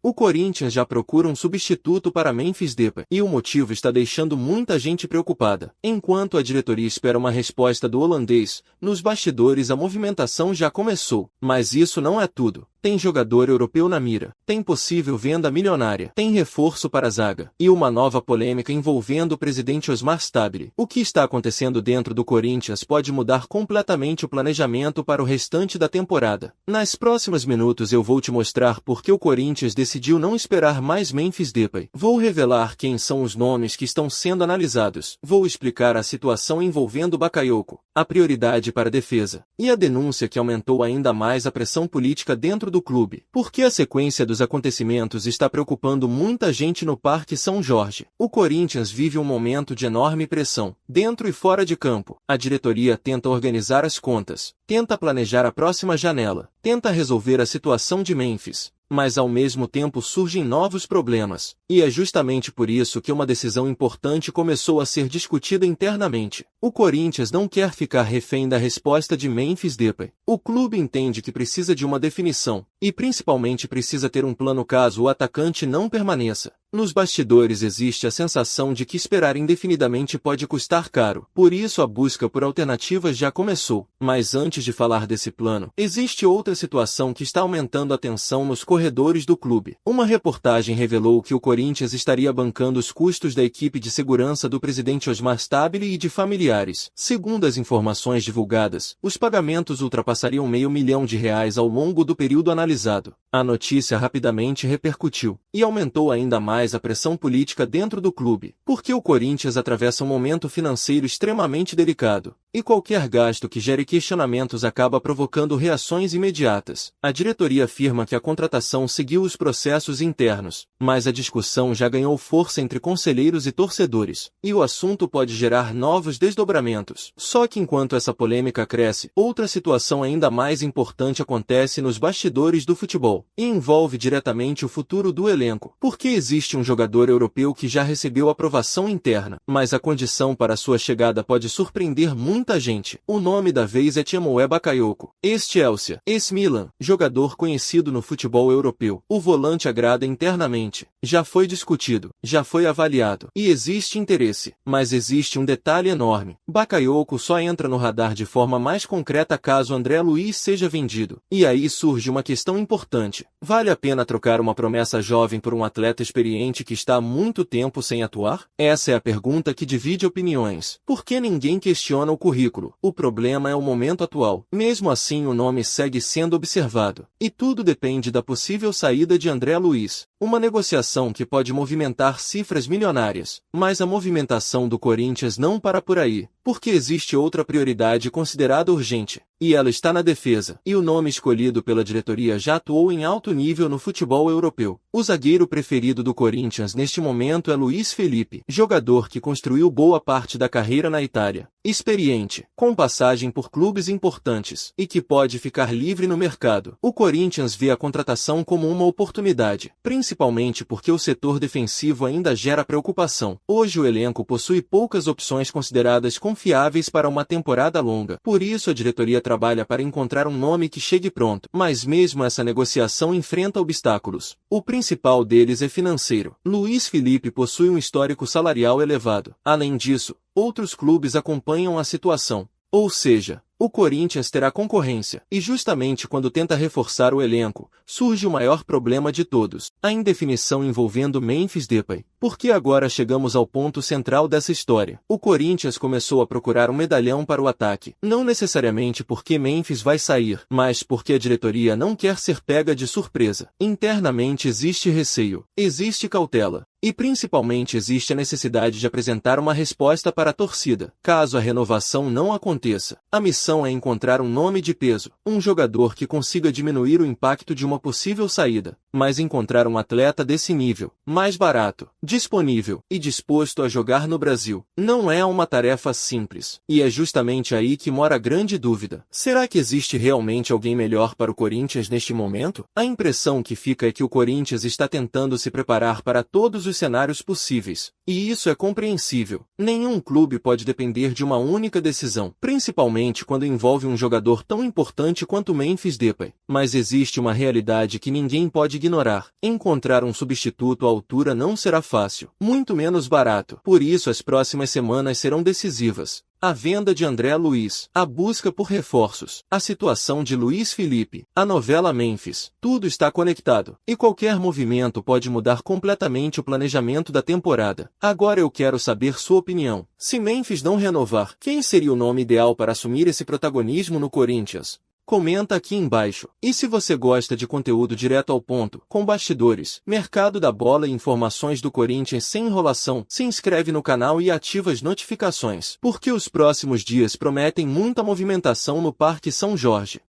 O Corinthians já procura um substituto para Memphis Depay, e o motivo está deixando muita gente preocupada. Enquanto a diretoria espera uma resposta do holandês, nos bastidores a movimentação já começou. Mas isso não é tudo. Tem jogador europeu na mira, tem possível venda milionária, tem reforço para a zaga, e uma nova polêmica envolvendo o presidente Osmar Stabile. O que está acontecendo dentro do Corinthians pode mudar completamente o planejamento para o restante da temporada. Nas próximos minutos eu vou te mostrar por que o Corinthians decidiu não esperar mais Memphis Depay. Vou revelar quem são os nomes que estão sendo analisados. Vou explicar a situação envolvendo Bakayoko, a prioridade para a defesa, e a denúncia que aumentou ainda mais a pressão política dentro do clube, porque a sequência dos acontecimentos está preocupando muita gente no Parque São Jorge. O Corinthians vive um momento de enorme pressão, dentro e fora de campo. A diretoria tenta organizar as contas, tenta planejar a próxima janela, tenta resolver a situação de Memphis, mas ao mesmo tempo surgem novos problemas, e é justamente por isso que uma decisão importante começou a ser discutida internamente. O Corinthians não quer ficar refém da resposta de Memphis Depay. O clube entende que precisa de uma definição, e principalmente precisa ter um plano caso o atacante não permaneça. Nos bastidores existe a sensação de que esperar indefinidamente pode custar caro, por isso a busca por alternativas já começou. Mas antes de falar desse plano, existe outra situação que está aumentando a tensão nos corredores do clube. Uma reportagem revelou que o Corinthians estaria bancando os custos da equipe de segurança do presidente Osmar Stabile e de familiares. Segundo as informações divulgadas, os pagamentos ultrapassariam R$500 mil ao longo do período analisado. A notícia rapidamente repercutiu, e aumentou ainda mais a pressão política dentro do clube, porque o Corinthians atravessa um momento financeiro extremamente delicado, e qualquer gasto que gere questionamentos acaba provocando reações imediatas. A diretoria afirma que a contratação seguiu os processos internos, mas a discussão já ganhou força entre conselheiros e torcedores, e o assunto pode gerar novos desdobramentos. Só que enquanto essa polêmica cresce, outra situação ainda mais importante acontece nos bastidores do futebol, e envolve diretamente o futuro do elenco, porque existe um jogador europeu que já recebeu aprovação interna, mas a condição para sua chegada pode surpreender muita gente. O nome da vez é Tiemoue Bakayoko, ex-Chelsea, ex-Milan, jogador conhecido no futebol europeu. O volante agrada internamente, já foi discutido, já foi avaliado, e existe interesse, mas existe um detalhe enorme. Bakayoko só entra no radar de forma mais concreta caso André Luiz seja vendido. E aí surge uma questão importante. Vale a pena trocar uma promessa jovem por um atleta experiente que está há muito tempo sem atuar? Essa é a pergunta que divide opiniões. Por que ninguém questiona o currículo? O problema é o momento atual. Mesmo assim o nome segue sendo observado. E tudo depende da possível saída de André Luiz. Uma negociação que pode movimentar cifras milionárias. Mas a movimentação do Corinthians não para por aí, porque existe outra prioridade considerada urgente, e ela está na defesa. E o nome escolhido pela diretoria já atuou em alto nível no futebol europeu. O zagueiro preferido do Corinthians neste momento é Luiz Felipe, jogador que construiu boa parte da carreira na Itália. Experiente, com passagem por clubes importantes, e que pode ficar livre no mercado. O Corinthians vê a contratação como uma oportunidade, principalmente porque o setor defensivo ainda gera preocupação. Hoje o elenco possui poucas opções consideradas confiáveis para uma temporada longa. Por isso a diretoria trabalha para encontrar um nome que chegue pronto. Mas mesmo essa negociação enfrenta obstáculos. O principal deles é financeiro. Luiz Felipe possui um histórico salarial elevado. Além disso, outros clubes acompanham a situação. Ou seja, o Corinthians terá concorrência, e justamente quando tenta reforçar o elenco, surge o maior problema de todos, a indefinição envolvendo Memphis Depay. Porque agora chegamos ao ponto central dessa história. O Corinthians começou a procurar um medalhão para o ataque, não necessariamente porque Memphis vai sair, mas porque a diretoria não quer ser pega de surpresa. Internamente existe receio, existe cautela, e principalmente existe a necessidade de apresentar uma resposta para a torcida, caso a renovação não aconteça. A missão é encontrar um nome de peso, um jogador que consiga diminuir o impacto de uma possível saída, mas encontrar um atleta desse nível, mais barato, disponível e disposto a jogar no Brasil, não é uma tarefa simples. E é justamente aí que mora a grande dúvida. Será que existe realmente alguém melhor para o Corinthians neste momento? A impressão que fica é que o Corinthians está tentando se preparar para todos os os cenários possíveis. E isso é compreensível. Nenhum clube pode depender de uma única decisão, principalmente quando envolve um jogador tão importante quanto Memphis Depay. Mas existe uma realidade que ninguém pode ignorar. Encontrar um substituto à altura não será fácil, muito menos barato. Por isso as próximas semanas serão decisivas. A venda de André Luiz, a busca por reforços, a situação de Luiz Felipe, a novela Memphis, tudo está conectado, e qualquer movimento pode mudar completamente o planejamento da temporada. Agora eu quero saber sua opinião. Se Memphis não renovar, quem seria o nome ideal para assumir esse protagonismo no Corinthians? Comenta aqui embaixo. E se você gosta de conteúdo direto ao ponto, com bastidores, mercado da bola e informações do Corinthians sem enrolação, se inscreve no canal e ativa as notificações, porque os próximos dias prometem muita movimentação no Parque São Jorge.